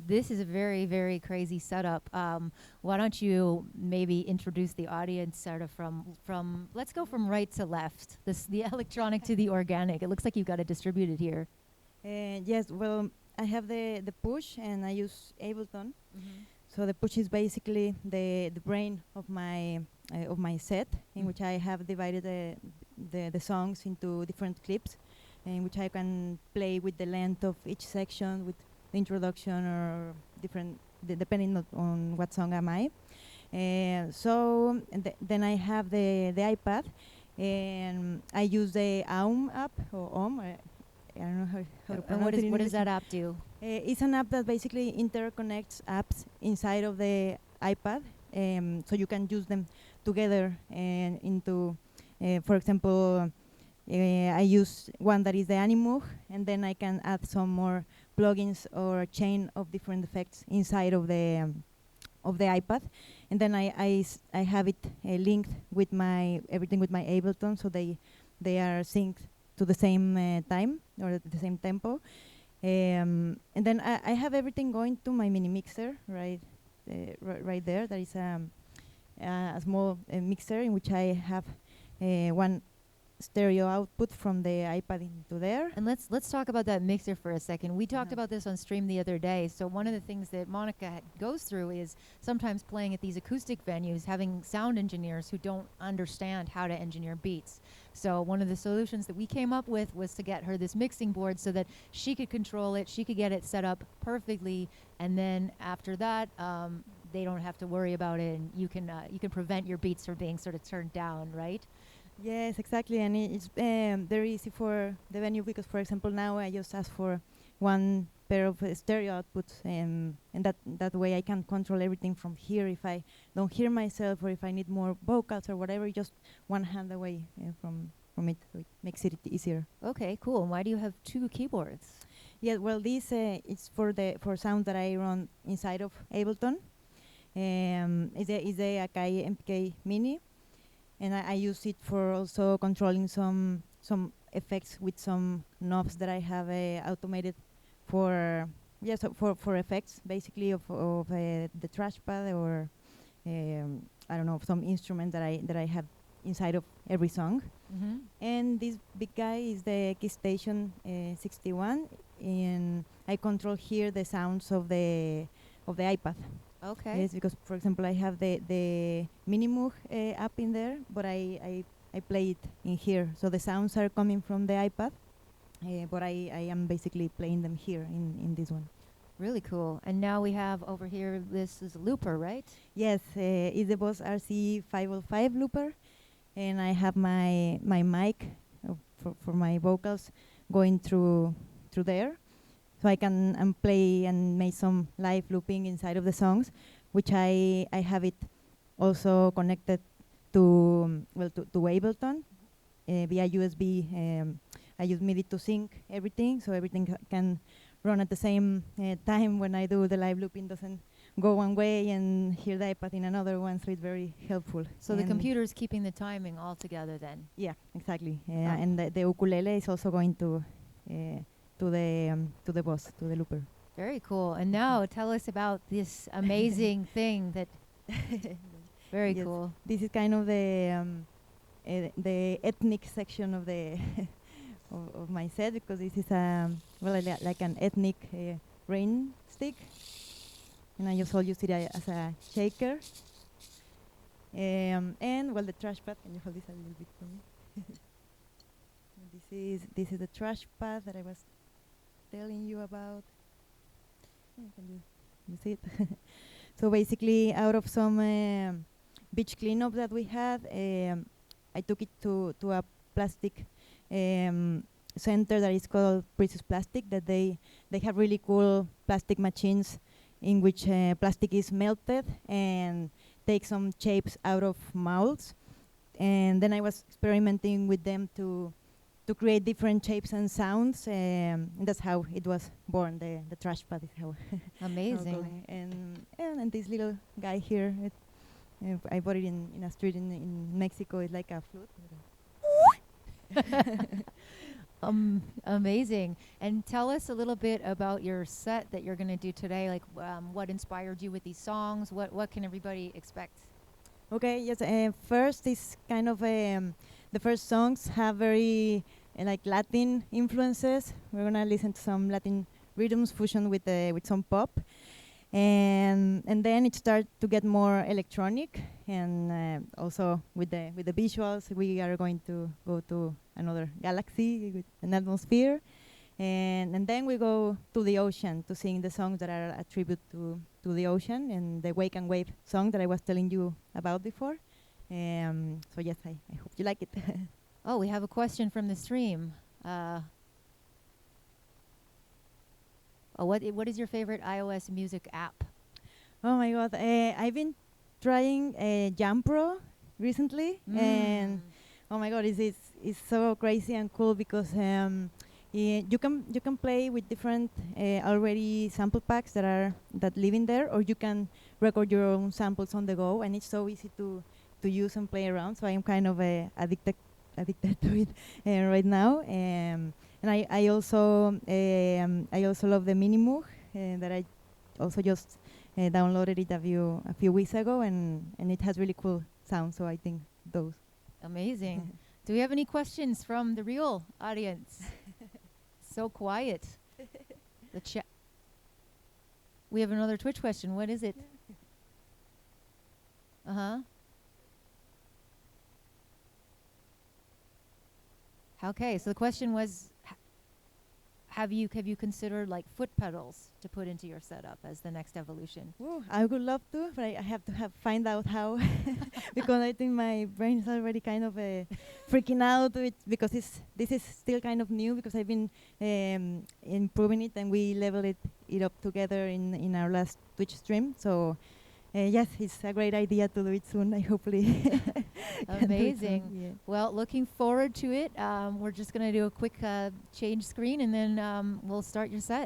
This is a very, very crazy setup. Why don't you maybe introduce the audience sort of from let's go from right to left. This the electronic to the organic. It looks like you've got it distributed here. Yes, well, I have the push and I use Ableton. Mm-hmm. So the push is basically the brain of my set, in which I have divided the songs into different clips, in which I can play with the length of each section, with the introduction or different, depending on what song am I. So then I have the iPad, and I use the AUM app or OM. I don't know how to And pronounce it in what does English. that app do? It's an app that basically interconnects apps inside of the iPad, so you can use them together and into, for example, I use one that is the Animug, and then I can add some more plugins or a chain of different effects inside of the iPad, and then I have it linked with my everything with my Ableton, so they are synced to the same time or at the same tempo. And then I have everything going to my mini mixer right there. There is a small mixer in which I have one stereo output from the iPad into there. And let's talk about that mixer for a second. We talked Uh-huh. about this on stream the other day. So one of the things that Monica goes through is sometimes playing at these acoustic venues, having sound engineers who don't understand how to engineer beats. So one of the solutions that we came up with was to get her this mixing board so that she could control it, she could get it set up perfectly, and then after that, they don't have to worry about it, and you can prevent your beats from being sort of turned down, right? Yes, exactly, and it's very easy for the venue because, for example, now I just ask for one pair of stereo outputs, and that way I can control everything from here. If I don't hear myself, or if I need more vocals or whatever, just one hand away from it, so it makes it easier. Okay, cool. And why do you have two keyboards? Yeah, well, this is for sound that I run inside of Ableton. Is a Akai MPK Mini, and I use it for also controlling some effects with some knobs that I have automated for for effects basically of the trash pad or I don't know, some instrument that I have inside of every song. Mm-hmm. And this big guy is the Keystation 61, and I control here the sounds of the iPad. Okay. Yes, because for example, I have the Minimoog app in there, but I play it in here. So the sounds are coming from the iPad, but I am basically playing them here in this one. Really cool. And now we have over here, this is a looper, right? Yes, it's the Boss RC505 looper, and I have my mic for my vocals going through there. So I can play and make some live looping inside of the songs, which I have it also connected to to Ableton via USB. I use MIDI to sync everything, so everything can run at the same time. When I do the live looping, doesn't go one way and hear the iPad in another one, so it's very helpful. So the And computer is keeping the timing all together then. yeah, exactly. And the ukulele is also going to the boss, to the looper. Very cool. And now tell us about this amazing thing that, very Yes. cool. This is kind of the ethnic section of the of my set, because this is like an ethnic rain stick, and I just use it as a shaker. And well, the trash pad. Can you hold this a little bit for me? This is the trash pad that I was telling you about. Can you see it? So basically, out of some beach cleanup that we had, I took it to a plastic center that is called Precious Plastic. That they have really cool plastic machines in which plastic is melted and take some shapes out of molds. And then I was experimenting with them to create different shapes and sounds, and that's how it was born. The trash pad is how. Amazing. And this little guy here, I bought it in a street in Mexico. It's like a flute. Amazing. And tell us a little bit about your set that you're going to do today. Like, what inspired you with these songs? What can everybody expect? Okay, yes. First is kind of the first songs have very like Latin influences. We're gonna listen to some Latin rhythms fusion with some pop, and then it starts to get more electronic, and also with the visuals, we are going to go to another galaxy with an atmosphere, and then we go to the ocean to sing the songs that are a tribute to the ocean, and the Wake and Wave song that I was telling you about before. So yes, I hope you like it. Oh, we have a question from the stream. What is your favorite iOS music app? Oh my God, I've been trying Jam Pro recently, and oh my God, it's so crazy and cool because you can play with different already sample packs that live in there, or you can record your own samples on the go, and it's so easy to use and play around. So I'm kind of addicted to it right now. And I also love the Minimoog that I also just downloaded it a few weeks ago, and it has really cool sound. So I think those. Amazing. Do we have any questions from the real audience? So quiet. The chat. We have another Twitch question. What is it? Uh-huh. Okay, so the question was, have you considered like foot pedals to put into your setup as the next evolution? Ooh, I would love to, but I have to find out how, because I think my brain is already kind of freaking out with, because this is still kind of new, because I've been improving it, and we leveled it up together in our last Twitch stream. So yes, it's a great idea to do it soon. I hopefully can do it soon. Amazing. Yeah. Well, looking forward to it. We're just going to do a quick change screen, and then we'll start your set.